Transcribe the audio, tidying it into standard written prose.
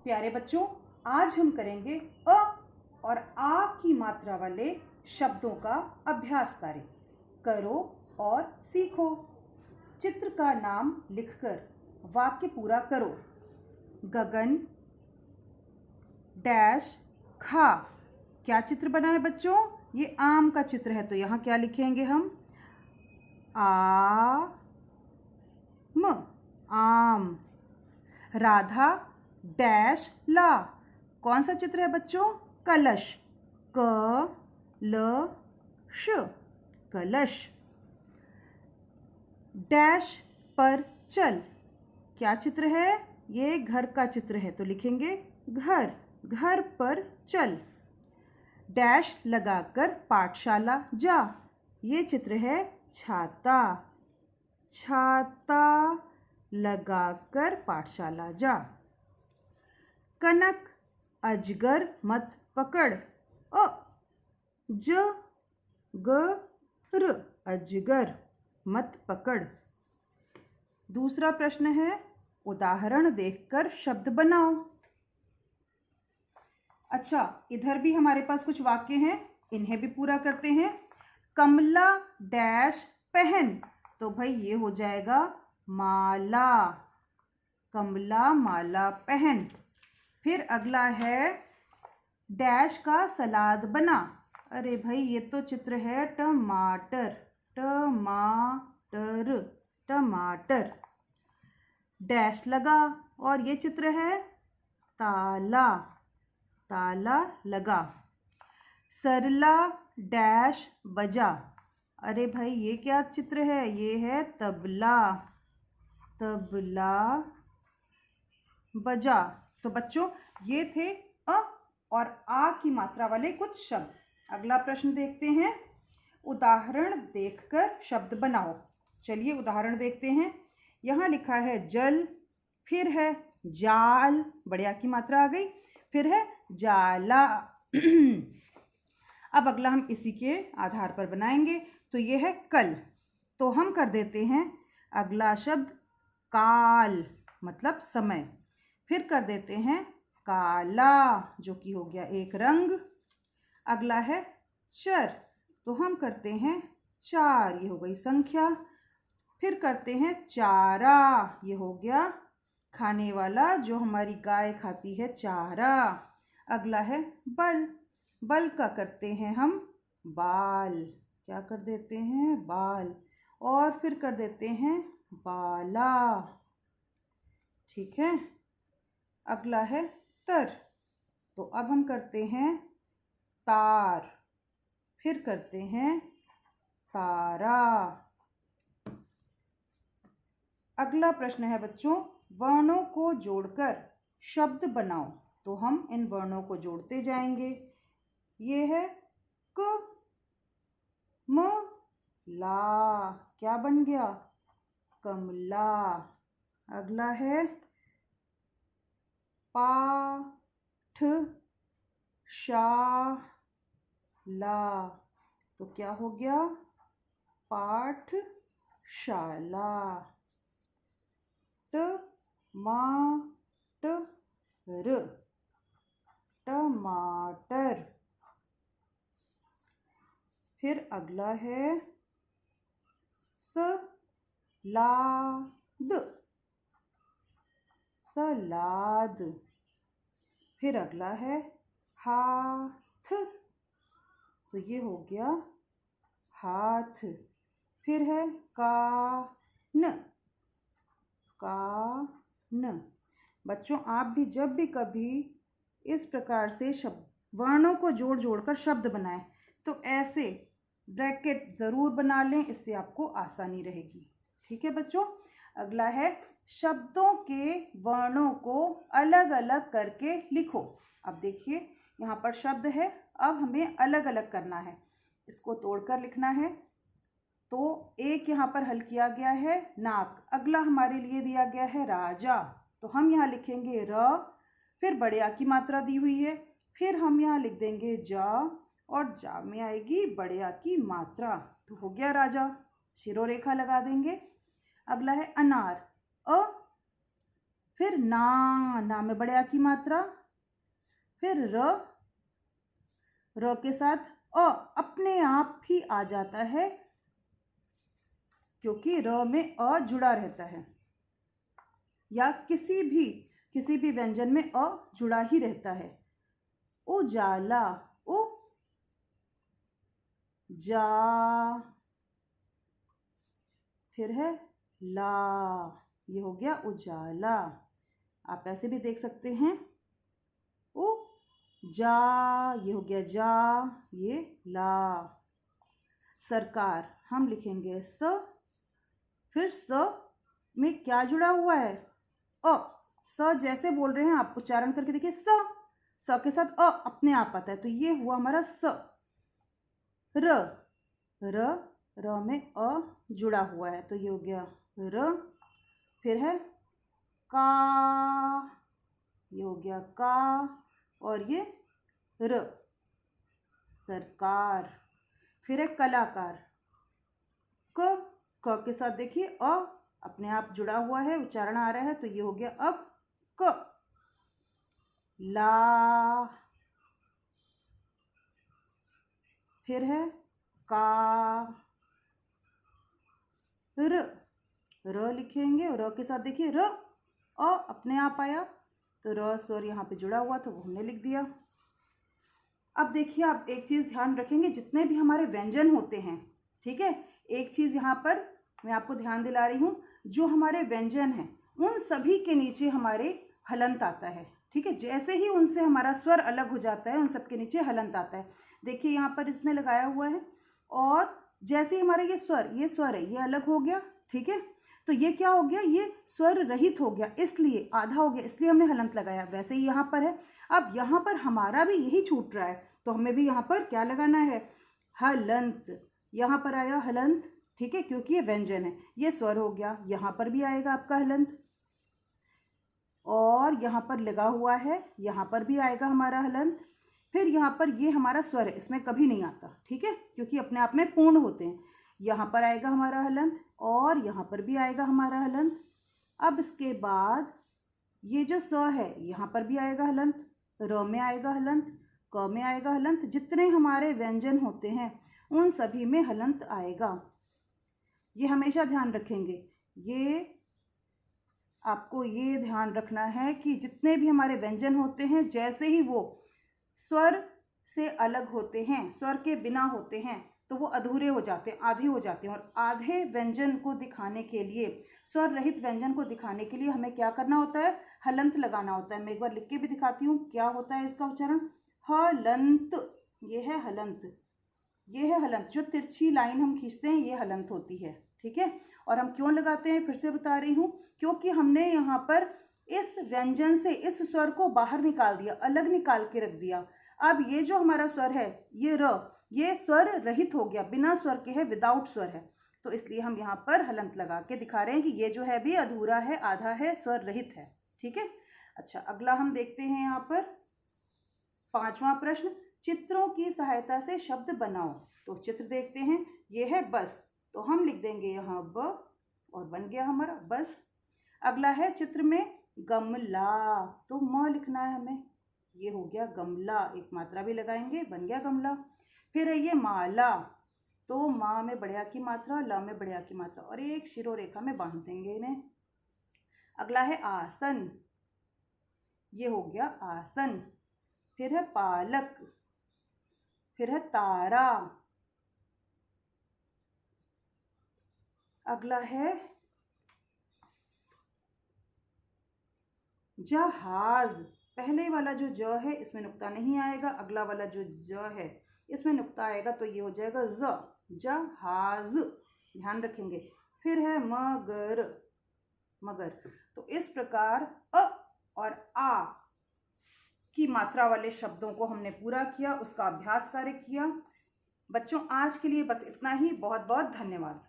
प्यारे बच्चों, आज हम करेंगे अ और आ की मात्रा वाले शब्दों का अभ्यास कार्य। करो और सीखो। चित्र का नाम लिखकर वाक्य पूरा करो। गगन डैश खा। क्या चित्र बना है बच्चों? ये आम का चित्र है, तो यहाँ क्या लिखेंगे हम? आम। राधा डैश ला। कौन सा चित्र है बच्चों? कलश। श कलश। डैश पर चल। क्या चित्र है? ये घर का चित्र है, तो लिखेंगे घर। घर पर चल। डैश लगाकर पाठशाला जा। ये चित्र है छाता। छाता लगाकर पाठशाला जा। कनक अजगर मत पकड़। गर अजगर मत पकड़। दूसरा प्रश्न है, उदाहरण देखकर शब्द बनाओ। अच्छा, इधर भी हमारे पास कुछ वाक्य हैं, इन्हें भी पूरा करते हैं। कमला डैश पहन। तो भाई ये हो जाएगा माला। कमला माला पहन। फिर अगला है डैश का सलाद बना। अरे भाई ये तो चित्र है टमाटर। टमाटर टमाटर। डैश लगा और ये चित्र है ताला। ताला लगा। सरला डैश बजा। अरे भाई ये क्या चित्र है? ये है तबला। तबला बजा। तो बच्चों ये थे अ और आ की मात्रा वाले कुछ शब्द। अगला प्रश्न देखते हैं, उदाहरण देखकर शब्द बनाओ। चलिए उदाहरण देखते हैं। यहाँ लिखा है जल, फिर है जाल, बड़े आ की मात्रा आ गई, फिर है जाला। अब अगला हम इसी के आधार पर बनाएंगे। तो ये है कल, तो हम कर देते हैं अगला शब्द काल, मतलब समय। फिर कर देते हैं काला, जो कि हो गया एक रंग। अगला है चर, तो हम करते हैं चार, ये हो गई संख्या। फिर करते हैं चारा, ये हो गया खाने वाला, जो हमारी गाय खाती है, चारा। अगला है बल। बल का करते हैं हम बाल। क्या कर देते हैं? बाल। और फिर कर देते हैं बाला। ठीक है। अगला है तर, तो अब हम करते हैं तार। फिर करते हैं तारा। अगला प्रश्न है बच्चों, वर्णों को जोड़कर शब्द बनाओ। तो हम इन वर्णों को जोड़ते जाएंगे। ये है क म ला। क्या बन गया? कमला। अगला है पाठ शा ला, तो क्या हो गया? पाठशाला। टमाटर। फिर अगला है सलाद। सलाद। फिर अगला है हाथ, तो ये हो गया हाथ। फिर है कान। कान। बच्चों आप भी जब भी कभी इस प्रकार से शब्द वर्णों को जोड़ जोड़कर शब्द बनाएं, तो ऐसे ब्रैकेट ज़रूर बना लें, इससे आपको आसानी रहेगी। ठीक है बच्चों। अगला है शब्दों के वर्णों को अलग अलग करके लिखो। अब देखिए यहाँ पर शब्द है, अब हमें अलग अलग करना है, इसको तोड़कर लिखना है। तो एक यहाँ पर हल किया गया है नाक। अगला हमारे लिए दिया गया है राजा, तो हम यहाँ लिखेंगे र। फिर बड़े आ की मात्रा दी हुई है, फिर हम यहाँ लिख देंगे जा, और जा में आएगी बड़े आ की मात्रा, तो हो गया राजा। शिरोरेखा लगा देंगे। अगला है अनार। फिर ना में बड़े आ की मात्रा, फिर र के साथ अ अपने आप ही आ जाता है क्योंकि र में अ जुड़ा रहता है, या किसी भी व्यंजन में अ जुड़ा ही रहता है। उजाला, उ जा, फिर है ला, ये हो गया उजाला। आप ऐसे भी देख सकते हैं, उ जा, ये हो गया जा, ये ला। सरकार, हम लिखेंगे स, फिर स में क्या जुड़ा हुआ है, अ। स जैसे बोल रहे हैं आप उच्चारण करके देखिए, स के साथ अ अपने आप आता है, तो ये हुआ हमारा स। र में अ जुड़ा हुआ है, तो ये हो गया र। फिर है का, ये हो गया का, और ये र, सरकार। फिर है कलाकार, क के साथ देखिए अ अपने आप जुड़ा हुआ है, उच्चारण आ रहा है, तो ये हो गया अब क। ला, फिर है का, र लिखेंगे, र के साथ देखिए र अ अपने आप आया, तो र स्वर यहाँ पे जुड़ा हुआ तो वो हमने लिख दिया। अब देखिए, आप एक चीज़ ध्यान रखेंगे, जितने भी हमारे व्यंजन होते हैं, ठीक है, एक चीज़ यहाँ पर मैं आपको ध्यान दिला रही हूँ, जो हमारे व्यंजन हैं उन सभी के नीचे हमारे हलंत आता है, ठीक है। जैसे ही उनसे हमारा स्वर अलग हो जाता है, उन सब के नीचे हलंत आता है। देखिए यहाँ पर इसने लगाया हुआ है, और जैसे ही हमारा ये स्वर है, ये अलग हो गया, ठीक है। तो ये क्या हो गया, ये स्वर रहित हो गया, इसलिए आधा हो गया, इसलिए हमने हलंत लगाया। वैसे ही यहाँ पर है, अब यहाँ पर हमारा भी यही छूट रहा है, तो हमें भी यहाँ पर क्या लगाना है, हलंत। यहाँ पर आया हलंत, ठीक है, क्योंकि ये व्यंजन है, ये स्वर हो गया। यहाँ पर भी आएगा आपका हलंत, और यहाँ पर लगा हुआ है, यहाँ पर भी आएगा हमारा हलंत। फिर यहाँ पर ये हमारा स्वर है, इसमें कभी नहीं आता, ठीक है, क्योंकि अपने आप में पूर्ण होते हैं। यहाँ पर आएगा हमारा हलंत, और यहाँ पर भी आएगा हमारा हलंत। अब इसके बाद ये जो स है, यहाँ पर भी आएगा हलंत, र में आएगा हलंत, क में आएगा हलंत। जितने हमारे व्यंजन होते हैं उन सभी में हलंत आएगा, ये हमेशा ध्यान रखेंगे। ये आपको ये ध्यान रखना है कि जितने भी हमारे व्यंजन होते हैं, जैसे ही वो स्वर से अलग होते हैं, स्वर के बिना होते हैं, तो वो अधूरे हो जाते हैं, आधे हो जाते हैं। और आधे व्यंजन को दिखाने के लिए, स्वर रहित व्यंजन को दिखाने के लिए हमें क्या करना होता है, हलंत लगाना होता है। मैं एक बार लिख के भी दिखाती हूँ क्या होता है इसका उच्चारण, हलंत। ये है हलंत, ये है हलंत। जो तिरछी लाइन हम खींचते हैं, ये हलंत होती है, ठीक है। और हम क्यों लगाते हैं, फिर से बता रही हूँ, क्योंकि हमने यहाँ पर इस व्यंजन से इस स्वर को बाहर निकाल दिया, अलग निकाल के रख दिया। अब ये जो हमारा स्वर है, ये र, ये स्वर रहित हो गया, बिना स्वर के है, विदाउट स्वर है, तो इसलिए हम यहाँ पर हलंत लगा के दिखा रहे हैं कि ये जो है भी अधूरा है, आधा है, स्वर रहित है, ठीक है। अच्छा, अगला हम देखते हैं यहाँ पर 5वां प्रश्न, चित्रों की सहायता से शब्द बनाओ। तो चित्र देखते हैं, ये है बस, तो हम लिख देंगे यहाँ ब, और बन गया हमारा बस। अगला है चित्र में गमला, तो म लिखना है हमें, ये हो गया गमला, एक मात्रा भी लगाएंगे, बन गया गमला। फिर है ये माला, तो माँ में बढ़िया की मात्रा, ला में बढ़िया की मात्रा, और एक शिरोरेखा में बांध देंगे इन्हें। अगला है आसन, ये हो गया आसन। फिर है पालक, फिर है तारा। अगला है जहाज, पहले वाला जो ज है इसमें नुक्ता नहीं आएगा, अगला वाला जो ज है इसमें नुक्ता आएगा, तो ये हो जाएगा ज, जहाज, ध्यान रखेंगे। फिर है मगर, मगर। तो इस प्रकार अ और आ की मात्रा वाले शब्दों को हमने पूरा किया, उसका अभ्यास कार्य किया। बच्चों, आज के लिए बस इतना ही। बहुत बहुत धन्यवाद।